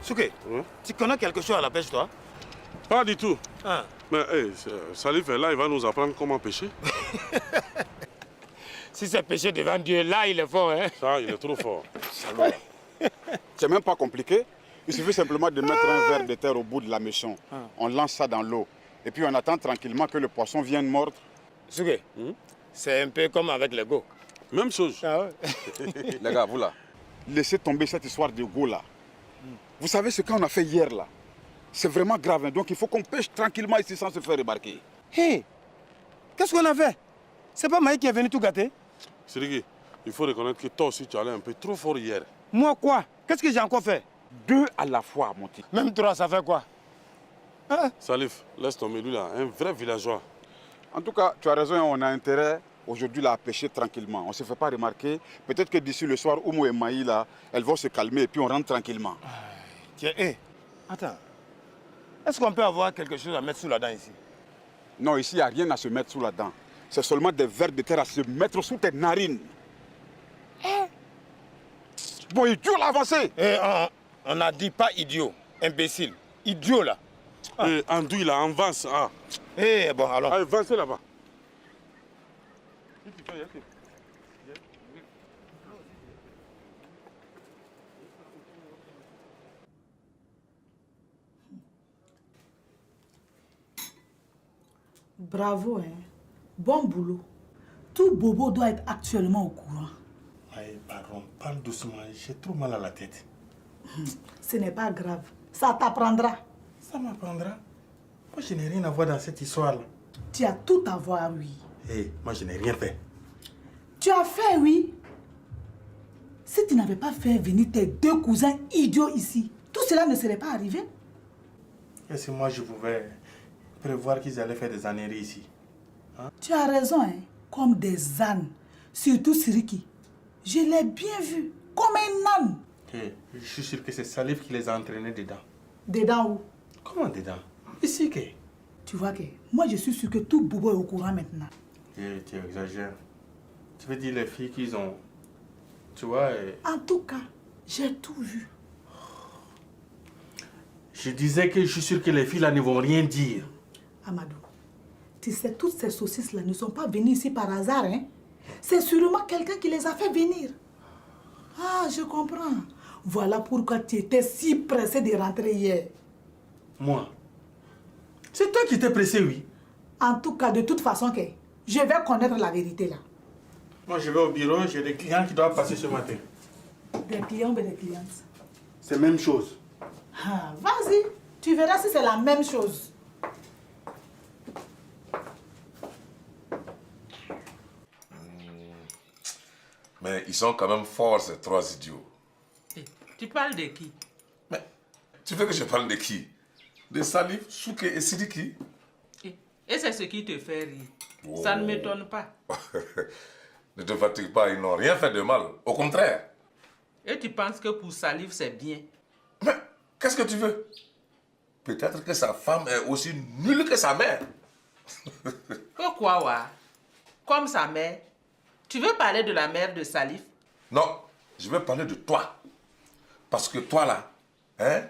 Souké, tu connais quelque chose à la pêche, toi? Pas du tout. Ah. Mais hey, Salif est là, il va nous apprendre comment pêcher. Si c'est pêcher devant Dieu, là, il est fort, hein? Ça, il est trop fort. C'est même pas compliqué. Il suffit simplement de mettre un verre de terre au bout de la maison. On lance ça dans l'eau. Et puis on attend tranquillement que le poisson vienne mordre. Souké, c'est un peu comme avec les go. Même chose. Ah ouais. Les gars, vous là, laissez tomber cette histoire de go là. Vous savez ce qu'on a fait hier là? C'est vraiment grave, hein. Donc il faut qu'on pêche tranquillement ici sans se faire remarquer. Hé, qu'est-ce qu'on a fait? C'est pas Maï qui est venu tout gâter? Sirigi, il faut reconnaître que toi aussi tu allais un peu trop fort hier. Moi quoi? Qu'est-ce que j'ai encore fait? 2 à la fois, mon petit. Même 3, ça fait quoi? Hein? Salif, laisse tomber, lui là, un vrai villageois. En tout cas, tu as raison, on a intérêt aujourd'hui là à pêcher tranquillement. On ne se fait pas remarquer. Peut-être que d'ici le soir, Oumou et Maï là, elles vont se calmer et puis on rentre tranquillement. Tiens, hé, attends. Est-ce qu'on peut avoir quelque chose à mettre sous la dent ici? Non, ici, il n'y a rien à se mettre sous la dent. C'est seulement des vers de terre à se mettre sous tes narines. Bon, idiot, là, avancez. On n'a dit pas idiot, imbécile. Idiot, là. Et Andouille là, avance. Ah. Eh, bon, alors. Allez, avancez là-bas. Bravo, hein. Bon boulot. Tout bobo doit être actuellement au courant. Aïe, pardon, parle doucement, j'ai trop mal à la tête. Ce n'est pas grave. Ça t'apprendra. Ça m'apprendra. Moi, je n'ai rien à voir dans cette histoire-là. Tu as tout à voir, oui. Hé, moi, je n'ai rien fait. Tu as fait, oui. Si tu n'avais pas fait venir tes 2 cousins idiots ici, tout cela ne serait pas arrivé. Est-ce que moi, je pouvais prévoir qu'ils allaient faire des âneries ici? Tu as raison, hein. Comme des ânes. Surtout Siriki. Je l'ai bien vu. Comme un âne. Hé, je suis sûr que c'est Salif qui les a entraînés dedans. Dedans où? Comment dedans? Ici, que? Tu vois que moi, je suis sûr que tout bobo est au courant maintenant. Hé, tu exagères. Tu veux dire les filles qu'ils ont... Tu vois... En tout cas, j'ai tout vu. Je disais que je suis sûr que les filles là ne vont rien dire. Amadou, tu sais, toutes ces saucisses-là ne sont pas venues ici par hasard, hein? C'est sûrement quelqu'un qui les a fait venir. Ah, je comprends. Voilà pourquoi tu étais si pressé de rentrer hier. Moi? C'est toi qui étais pressé, oui. En tout cas, de toute façon, que je vais connaître la vérité là. Moi, je vais au bureau, j'ai des clients qui doivent passer ce matin. Des clients ou des clientes? C'est la même chose. Ah, vas-y, tu verras si c'est la même chose. Mais ils sont quand même forts, ces 3 idiots. Tu parles de qui? Mais tu veux que je parle de qui? De Salif, Souké et Sidiki? Et c'est ce qui te fait rire. Ça ne m'étonne pas. Ne te fatigue pas, ils n'ont rien fait de mal. Au contraire. Et tu penses que pour Salif, c'est bien? Mais qu'est-ce que tu veux? Peut-être que sa femme est aussi nulle que sa mère. Que quoi, wa? Comme sa mère? Tu veux parler de la mère de Salif? Non, je veux parler de toi. Parce que toi là, hein?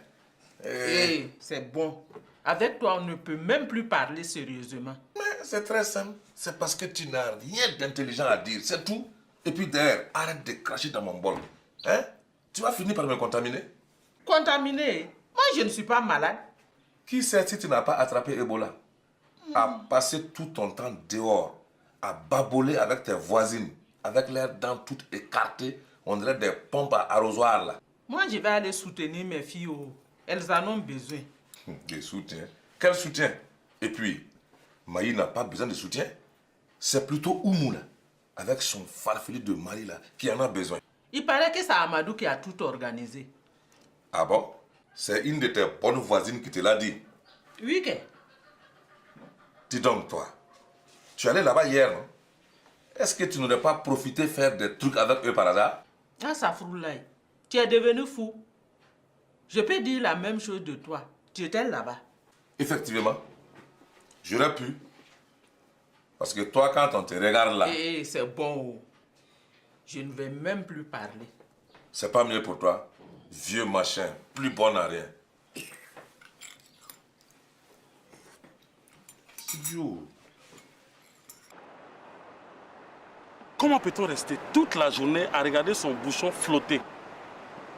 C'est bon. Avec toi, on ne peut même plus parler sérieusement. Mais c'est très simple. C'est parce que tu n'as rien d'intelligent à dire, c'est tout. Et puis d'ailleurs, arrête de cracher dans mon bol. Hein? Tu vas finir par me contaminer. Contaminé? Moi, je ne suis pas malade. Qui sait si tu n'as pas attrapé Ebola? À passer tout ton temps dehors, à baboler avec tes voisines, avec leurs dents toutes écartées, on dirait des pompes à arrosoir là. Moi, je vais aller soutenir mes filles. Elles en ont besoin. Des soutiens? Quel soutien? Et puis, Maï n'a pas besoin de soutien. C'est plutôt Oumou là, avec son farfelu de mari là, qui en a besoin. Il paraît que c'est Amadou qui a tout organisé. Ah bon? C'est une de tes bonnes voisines qui te l'a dit. Oui, que? Dis donc toi, tu es allé là-bas hier, non? Est-ce que tu n'aurais pas profité faire des trucs avec eux par hasard? Ah, ça froulaille. Tu es devenu fou. Je peux dire la même chose de toi. Tu étais là-bas. Effectivement, j'aurais pu. Parce que toi, quand on te regarde là... C'est bon. Je ne vais même plus parler. C'est pas mieux pour toi. Vieux machin, plus bon à rien. Yo. Comment peut-on rester toute la journée à regarder son bouchon flotter?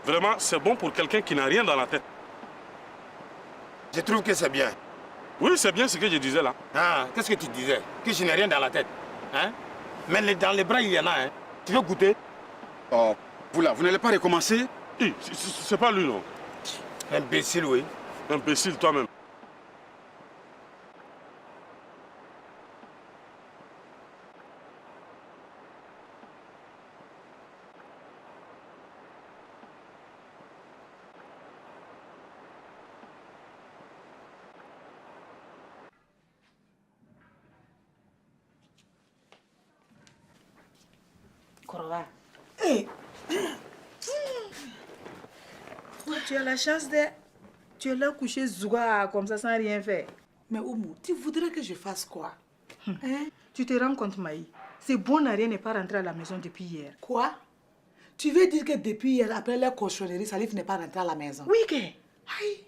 Vraiment, c'est bon pour quelqu'un qui n'a rien dans la tête. Je trouve que c'est bien. Oui, c'est bien ce que je disais là. Ah, qu'est-ce que tu disais? Que je n'ai rien dans la tête. Hein? Mais dans les bras, il y en a. Hein? Tu veux goûter? Oh, vous là, vous n'allez pas recommencer? C'est pas lui, non? Imbécile, oui. Imbécile, toi-même. Hey, Tu as la chance de... Tu es là couché zouga comme ça sans rien faire. mais Oumou, tu voudrais que je fasse quoi? Hein? Tu te rends compte, Maï? C'est bon, Naria n'est pas rentré à la maison depuis hier. Quoi? Tu veux dire que depuis hier, après la cochonnerie, Salif n'est pas rentré à la maison? Oui, que? Aïe!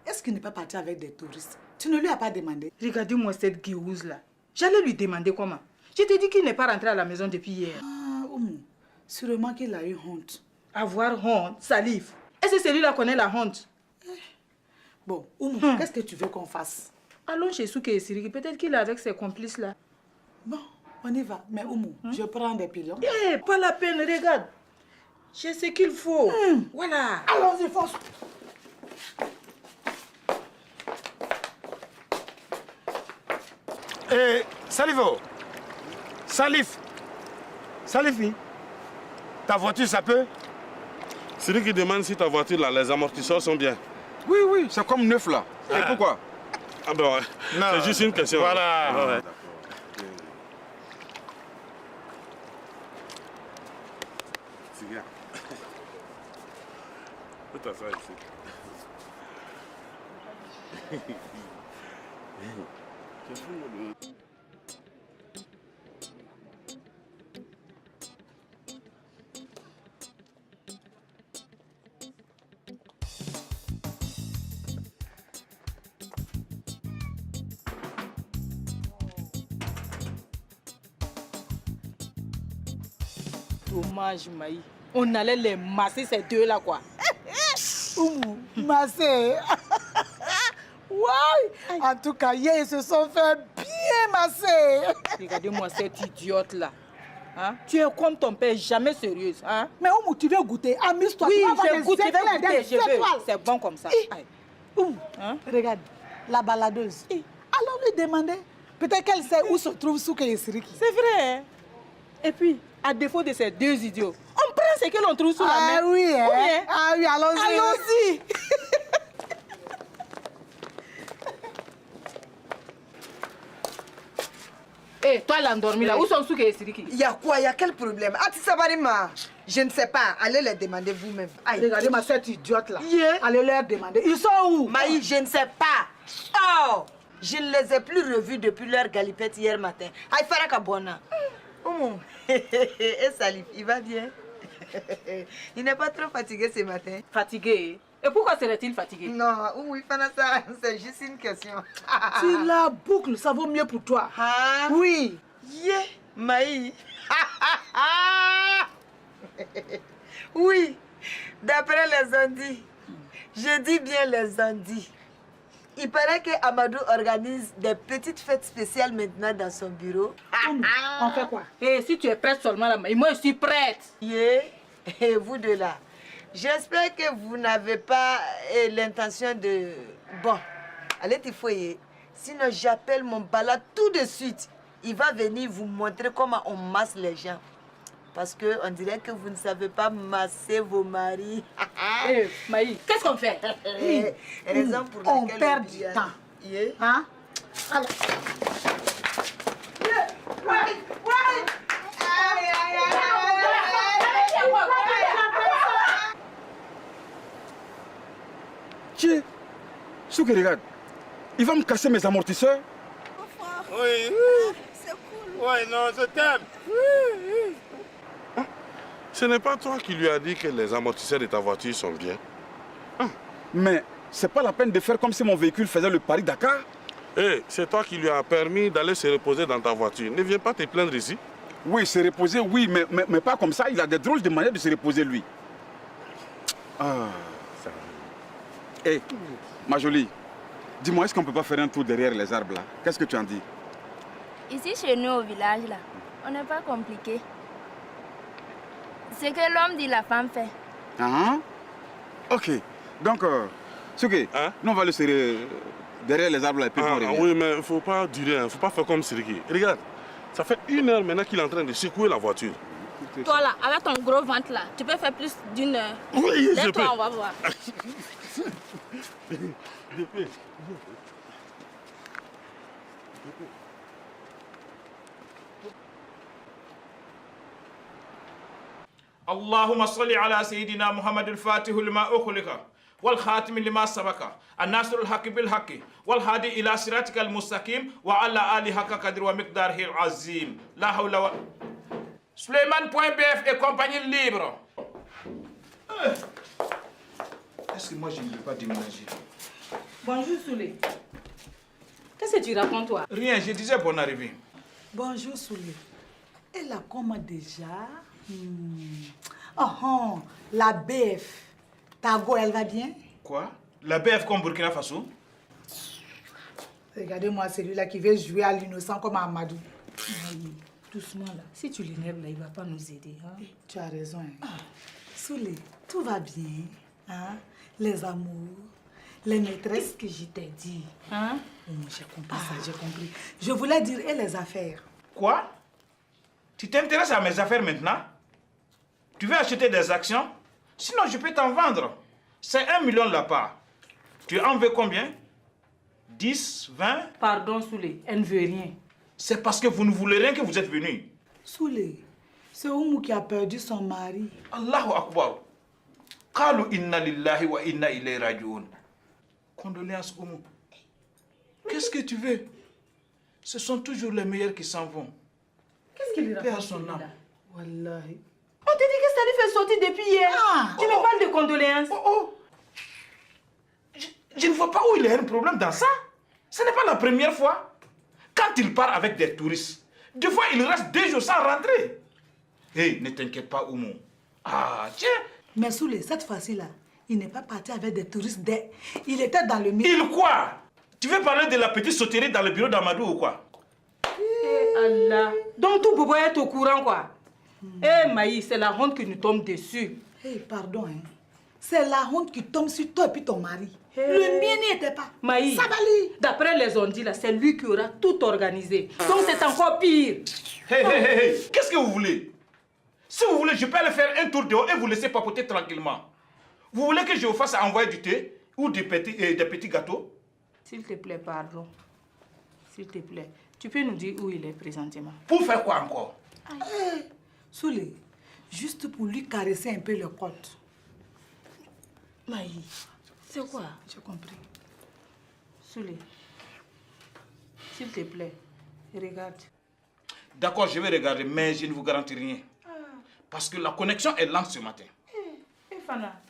Est-ce qu'il n'est pas parti avec des touristes? Tu ne lui as pas demandé? Regardez-moi cette guéouze là. J'allais lui demander comment. Je t'ai dit qu'il n'est pas rentré à la maison depuis hier. Ah, Oumou, sûrement qu'il a eu honte. Avoir honte, Salif. Est-ce que celui-là connaît la honte? Bon, Oumou, qu'est-ce que tu veux qu'on fasse? Allons chez Souké et Siriki. Peut-être qu'il est avec ses complices là. Bon, on y va. Mais Oumou, je prends des pilons. Eh, pas la peine, regarde. J'ai ce qu'il faut. Voilà. Allons-y, force! Eh, Salivo! Salif! Salifi! Ta voiture, ça peut? C'est lui qui demande si ta voiture, là, les amortisseurs sont bien. Oui, oui, c'est comme neuf là. Et pourquoi? Ah ben ouais. Non. C'est juste une question. Voilà. Ouais, ouais. Cigare. Tout à fait ici. Dommage, Maï. On allait les masser ces deux-là, quoi. Oumou, massé. Ouais. En tout cas, hier, ils se sont fait bien masser. Regardez-moi cette idiote-là. Hein? Tu es comme ton père, jamais sérieuse. Hein? Mais Oumou, tu veux goûter? Amuse-toi. Oui, tu vas avoir je des goûte, je vais étoiles, goûter, des je veux. étoiles. C'est bon comme ça. Eh. Aïe. Oumou, Hein? regarde, la baladeuse. Allons lui demander. Peut-être qu'elle sait où se trouve Souké et Siriki. C'est vrai. Hein? Et puis, à défaut de ces deux idiots, on prend ce que l'on trouve sous la main. Ah oui, hein? Ou bien, Ah oui, allons-y. allons-y. Eh, toi l'endormi là, où sont Souké et Siriki? Il y a quoi? Il y a quel problème? Ah, tu sais pas, je ne sais pas. Allez les demander vous-même. Aïe. Regardez-moi cette idiote-là. Yeah. Allez leur demander. Ils sont où? Maï, je ne sais pas. Oh! Je ne les ai plus revus depuis leur galipette hier matin. Aïe, Faraka Bona. Et Salif, il va bien? Il n'est pas trop fatigué ce matin? Fatigué? Et pourquoi serait-il fatigué? Non, oui, Fanassa, c'est juste une question. Tu la boucles, ça vaut mieux pour toi. Ah. Oui. Yeah, Maï. Oui, d'après les ondits. Je dis bien les ondits. Il paraît que Amadou organise des petites fêtes spéciales maintenant dans son bureau. On fait quoi? Eh, si tu es prête seulement là, moi je suis prête. Yeah. Et vous deux là, j'espère que vous n'avez pas l'intention de... Bon, allez t'y foyer. Sinon j'appelle mon balade tout de suite. Il va venir vous montrer comment on masse les gens. Parce qu'on dirait que vous ne savez pas masser vos maris. Eh, Maï, qu'est-ce qu'on fait? Raison pour On laquelle perd dit, du temps. Yeah. Hein? Alors. Tiens, Souké, regarde. Il va me casser mes amortisseurs. Oui. C'est cool. Oui, non, je t'aime. Ce n'est pas toi qui lui as dit que les amortisseurs de ta voiture sont bien. Mais c'est pas la peine de faire comme si mon véhicule faisait le Paris-Dakar. C'est toi qui lui as permis d'aller se reposer dans ta voiture. Ne viens pas te plaindre ici. Oui, se reposer, oui, mais pas comme ça. Il a des drôles de manières de se reposer, lui. Ah, ça va. Ma jolie, dis-moi, est-ce qu'on peut pas faire un tour derrière les arbres, là? Qu'est-ce que tu en dis? Ici, chez nous, au village, là, on n'est pas compliqué. C'est que l'homme dit la femme fait. Ah, ok. Donc, Souké, nous on va le serrer derrière les arbres là et puis on revient. Oui, mais il ne faut pas durer, il ne faut pas faire comme Siriki. Regarde, ça fait 1 heure maintenant qu'il est en train de secouer la voiture. Toi là, avec ton gros ventre là, tu peux faire plus d'1 heure. Oui, je peux. Laisse-toi, on va voir. Je peux. اللهم صل على سيدنا محمد الفاتح لما أخلق والخاتم لما سبق الناصر الحق بالحق والهادي إلى صراطك المستقيم وعلى آله حق قدر ومقداره العظيم لا حول ولا Suleiman.bf et compagnie libre. Est-ce que moi je ne veux pas déménager? Bonjour Souley. Qu'est-ce que tu racontes toi? Rien, je disais bonne arrivée. Bonjour Souley. Elle a comment déjà? Oh, la BF. Ta go, elle va bien? Quoi? La BF comme Burkina Faso? Regardez-moi celui-là qui veut jouer à l'innocent comme Amadou. Doucement là. Si tu l'énerves là, il va pas nous aider. Hein? Tu as raison. Souley, tout va bien. Hein? Les amours, les maîtresses. Qu'est-ce que je t'ai dit? Hein? J'ai compris ça, j'ai compris. Je voulais dire, et les affaires? Quoi? Tu t'intéresses à mes affaires maintenant? Tu veux acheter des actions? Sinon, je peux t'en vendre. C'est 1 million la part. Tu en veux combien? 10, 20? Pardon, Souley, elle ne veut rien. C'est parce que vous ne voulez rien que vous êtes venu. Souley, c'est Oumou qui a perdu son mari. Allahu Akbar. Qalu inna lillahi wa inna ilayhi raji'un. Condoléances, Oumou. Qu'est-ce que tu veux? Ce sont toujours les meilleurs qui s'en vont. Qu'est-ce qu'il lui Paix à raconte son âme. Wallahi. On te dit que ça lui fait sortir depuis hier. Tu me parles de condoléances. Je ne vois pas où il y a un problème dans ça. Ce n'est pas la première fois. Quand il part avec des touristes, des fois il reste 2 jours sans rentrer. Ne t'inquiète pas, Oumou. Tiens. Mais Souley, cette fois-ci-là, il n'est pas parti avec des touristes. Il était dans le milieu. Il quoi? Tu veux parler de la petite sauterie dans le bureau d'Amadou ou quoi? Allah. Donc tout Bobo est au courant quoi? Maï, c'est la honte qui nous tombe dessus. Pardon, c'est la honte qui tombe sur toi et puis ton mari. Le mien n'y était pas. Maï, Sabali. D'après les ondits là, c'est lui qui aura tout organisé. Donc c'est encore pire. Qu'est-ce que vous voulez? Si vous voulez, je peux aller faire un tour dehors et vous laisser papoter tranquillement. Vous voulez que je vous fasse envoyer du thé ou des petits gâteaux? S'il te plaît, pardon. S'il te plaît, tu peux nous dire où il est présentement? Pour faire quoi encore? Souley, juste pour lui caresser un peu le côte. Maï, c'est quoi? J'ai compris. Souley, s'il te plaît, regarde. D'accord, je vais regarder, mais je ne vous garantis rien. Parce que la connexion est lente ce matin. Fana.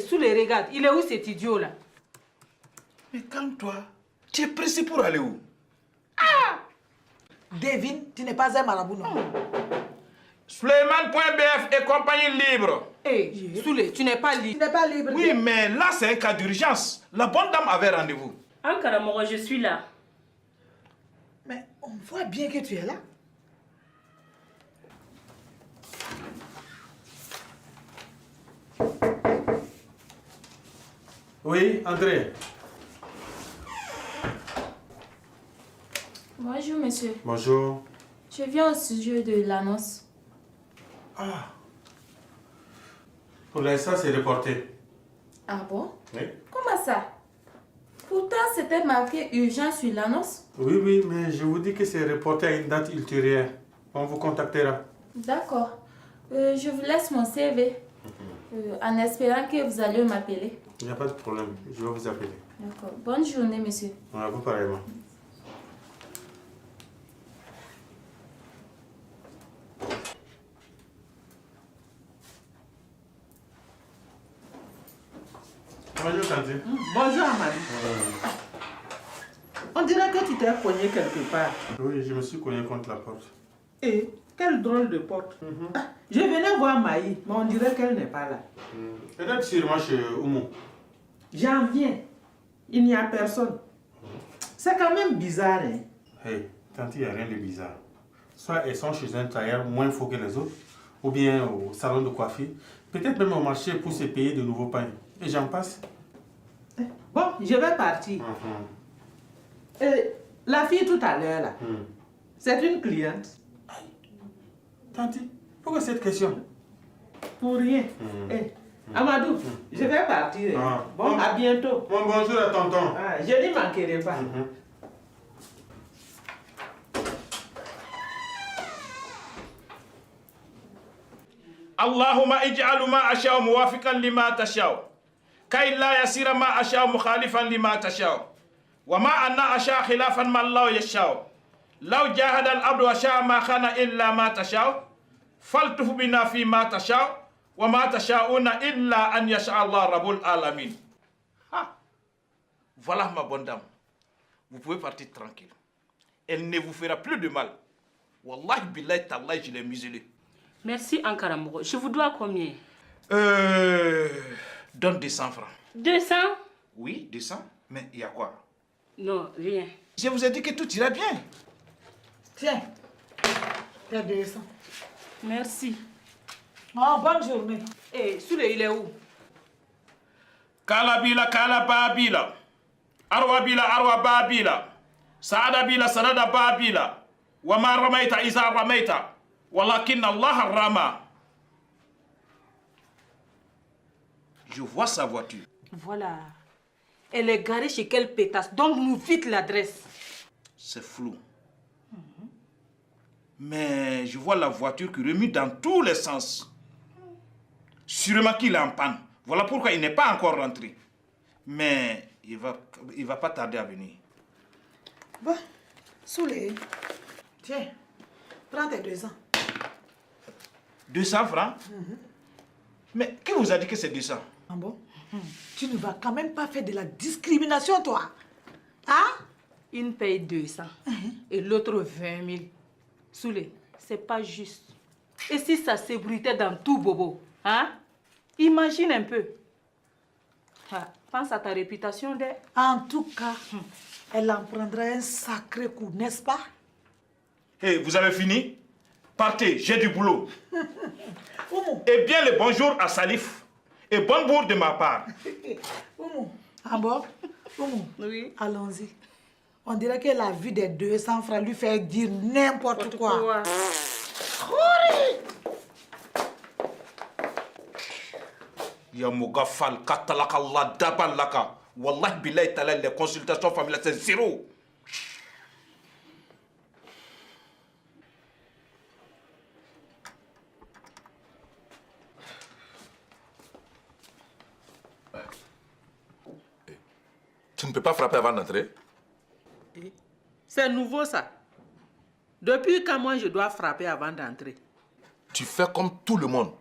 Souley, regarde, il est où cet idiot là? Mais calme-toi. Tu es pressé pour aller où? Devine, tu n'es pas un marabout, non? Suleiman.bf et compagnie libre. Souley, tu n'es pas libre. Tu n'es pas libre. Oui, mais là c'est un cas d'urgence. La bonne dame avait rendez-vous. Karamoro, je suis là. Mais on voit bien que tu es là. Oui, André. Bonjour, monsieur. Bonjour. Je viens au sujet de l'annonce. Ah. Pour l'instant, c'est reporté. Ah bon? Oui. Comment ça? Pourtant, c'était marqué urgent sur l'annonce. Oui, oui, mais je vous dis que c'est reporté à une date ultérieure. On vous contactera. D'accord. Je vous laisse mon CV. En espérant que vous allez m'appeler. Il n'y a pas de problème. Je vais vous appeler. D'accord. Bonne journée, monsieur. À vous pareillement. Bonjour, Tanti. Bonjour, Amadi. On dirait que tu t'es cogné quelque part. Oui, je me suis cogné contre la porte. Et quelle drôle de porte. Ah, je venais voir Maï, mais on dirait qu'elle n'est pas là. Peut-être sûrement chez Oumou. J'en viens. Il n'y a personne. C'est quand même bizarre, hein? Hey, Tanti, il n'y a rien de bizarre. Soit elles sont chez un tailleur moins faux que les autres, ou bien au salon de coiffure, peut-être même au marché pour se payer de nouveaux pains. Et j'en passe. Bon, je vais partir. La fille tout à l'heure, là, c'est une cliente. Tanti, pourquoi cette question? Pour rien. Amadou, je vais partir. Bon, à bientôt. Bon, bonjour à tonton. Je n'y manquerai pas. اللهم اجعل ما أشاء موافقا لما تشاء كي لا يصير ما أشاء مخالفا لما تشاء وما أنا أشاء خلافا ما الله يشاء لو جاهد العبد وشاء ما خان إلا ما تشاء فالتف بنا فيما تشاء وما تشاءون إلا أن يشاء الله رب العالمين. Voilà ma bonne dame, vous pouvez partir tranquille. Elle ne vous fera plus de mal. Wallahi billahi tallahi, je l'ai muselé. Merci Ankara Moro. Je vous dois combien? Donne 200 francs. 200? Oui, 200. Mais il y a quoi? Non, rien. Je vous ai dit que tout ira bien. Tiens, il y a 200. Merci. Oh, bonne journée. Et Soule, il est où? Kalabila, kalababila. Arwabila, arwababila. Saadabila, sanada babila. Wama ramaita, isa ramaita. Walakin Allah rama. Je vois sa voiture. Voilà. Elle est garée chez quelle pétasse? Donne-nous vite l'adresse. C'est flou. Mais je vois la voiture qui remue dans tous les sens. Sûrement qu'il est en panne. Voilà pourquoi il n'est pas encore rentré. Mais il va pas tarder à venir. Bon, Soulé, tiens, prends tes 200. 200 francs? Mais qui vous a dit que c'est 200? Ah bon? Tu ne vas quand même pas faire de la discrimination, toi. Hein? Une paye 200 et l'autre 20 000. Soulé, c'est pas juste. Et si ça s'ébruitait dans tout bobo, hein? Imagine un peu. Pense à ta réputation de... En tout cas, elle en prendra un sacré coup, n'est-ce pas? Hey, vous avez fini? Partez, j'ai du boulot. Et bien le bonjour à Salif. Et bonne bourre de ma part. Ah bon? Oui. Allons-y. On dirait que la vue des 200 francs lui fait dire n'importe quoi. Ya Mogafal, Katalaka, Allah, Dabalaka. Wallah, Bilay, Talal, les consultations familiales, c'est zéro. Tu ne peux pas frapper avant d'entrer? C'est nouveau ça. Depuis quand moi je dois frapper avant d'entrer? Tu fais comme tout le monde.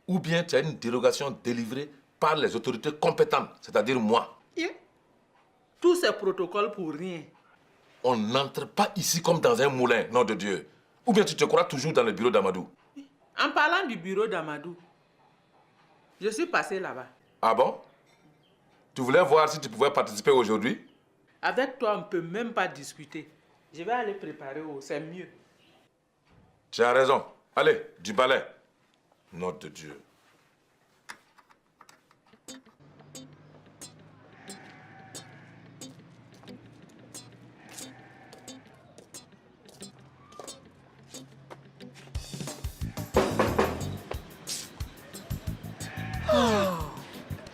Ou bien tu as une dérogation délivrée par les autorités compétentes, c'est-à-dire moi. Tous ces protocoles pour rien. On n'entre pas ici comme dans un moulin, nom de Dieu. Ou bien tu te crois toujours dans le bureau d'Amadou. En parlant du bureau d'Amadou, je suis passé là-bas. Ah bon? Tu voulais voir si tu pouvais participer aujourd'hui? Avec toi, on ne peut même pas discuter. Je vais aller préparer, c'est mieux. Tu as raison. Allez, du balai. Nom de Dieu.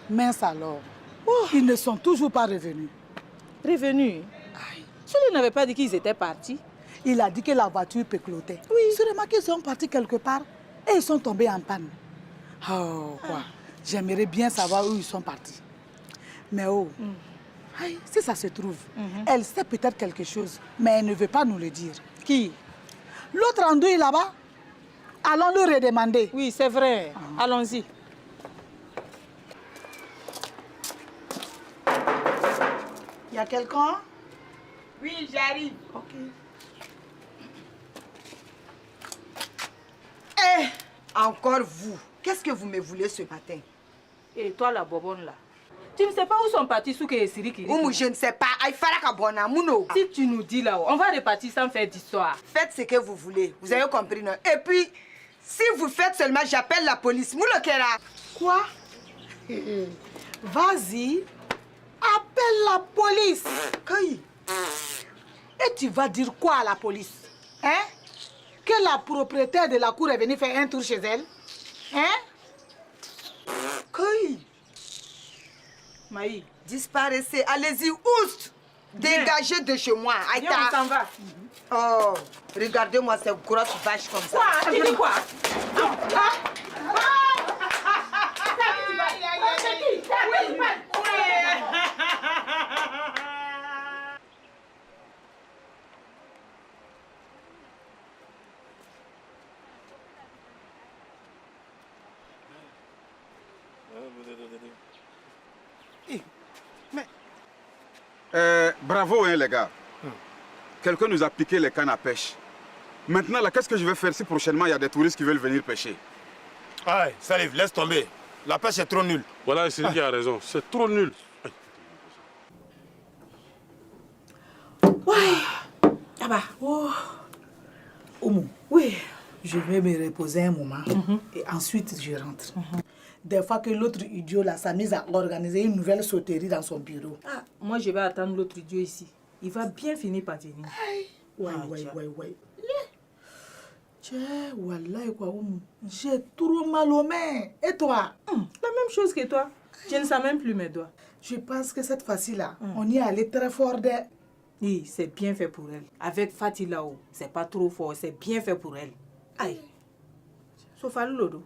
Mince alors. Ils ne sont toujours pas revenus. Revenus? Celui n'avait pas dit qu'ils étaient partis. Il a dit que la voiture péclotait. Oui. Sûrement qu'ils sont partis quelque part et ils sont tombés en panne. Oh, quoi. J'aimerais bien savoir où ils sont partis. Mais aïe, si ça se trouve, elle sait peut-être quelque chose, mais elle ne veut pas nous le dire. Qui? L'autre andouille là-bas. Allons le redemander. Oui, c'est vrai. Allons-y. Il y a quelqu'un? Oui, j'arrive. Ok. Eh, encore vous. Qu'est-ce que vous me voulez ce matin? Et toi, la bobonne là, tu ne sais pas où sont partis Souké et Siri Kiri? Oumou, je ne sais pas. Si tu nous dis là-haut, on va repartir sans faire d'histoire. Faites ce que vous voulez. Vous avez compris, non? Et puis, si vous faites seulement, j'appelle la police. Moulokera. Quoi? Vas-y, appelle la police. Et tu vas dire quoi à la police? Hein? Que la propriétaire de la cour est venue faire un tour chez elle? Hein? Maï. Disparaissez. Allez-y, oust! Dégagez de chez moi. Viens, on s'en va. Oh, regardez-moi ces grosses vaches comme ça. Quoi? Tu dis quoi? Bravo, hein, les gars. Quelqu'un nous a piqué les cannes à pêche. Maintenant, là, qu'est-ce que je vais faire si prochainement il y a des touristes qui veulent venir pêcher? Aïe, Salif, laisse tomber. La pêche est trop nulle. Voilà, c'est lui qui a raison. C'est trop nul. Ah bah. Oh. Oumou. Oui. Je vais me reposer un moment et ensuite je rentre. Des fois que l'autre idiot là s'amuse à organiser une nouvelle sauterie dans son bureau. Ah, moi je vais attendre l'autre idiot ici. Il va bien finir par venir. Ouais. Tiens, wallah quoi, Oumou. J'ai trop mal aux mains. Et toi? La même chose que toi. Je ne sens même plus mes doigts. Je pense que cette fois-ci là, on y est allé très fort. Oui, c'est bien fait pour elle. Avec Fatih là-haut, c'est pas trop fort, c'est bien fait pour elle. Aïe. Sauf à l'autre.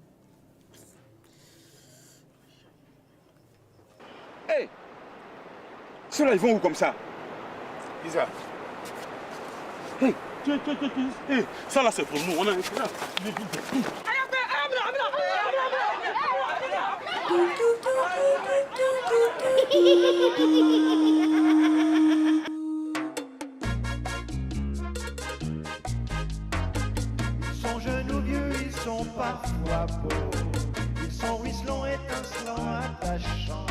Hey! Ceux-là, ils vont où comme ça? Isa. Hey, tiens. Hey, ça là, c'est pour nous. On a un Ils sont jeunes ou vieux, ils sont parfois beaux. Ils sont ruisselants, étincelants, attachants.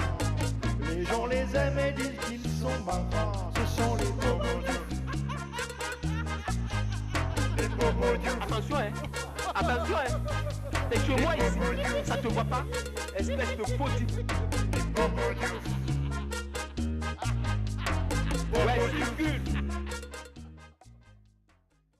Les gens les aiment et disent qu'ils sont marrants. Ce sont les bobos du. Les bobos du. Attention, hein. Attention, hein. T'es chez moi ici. Ça te voit pas? Espèce de faux type. Les bobos du. Ouais, circule.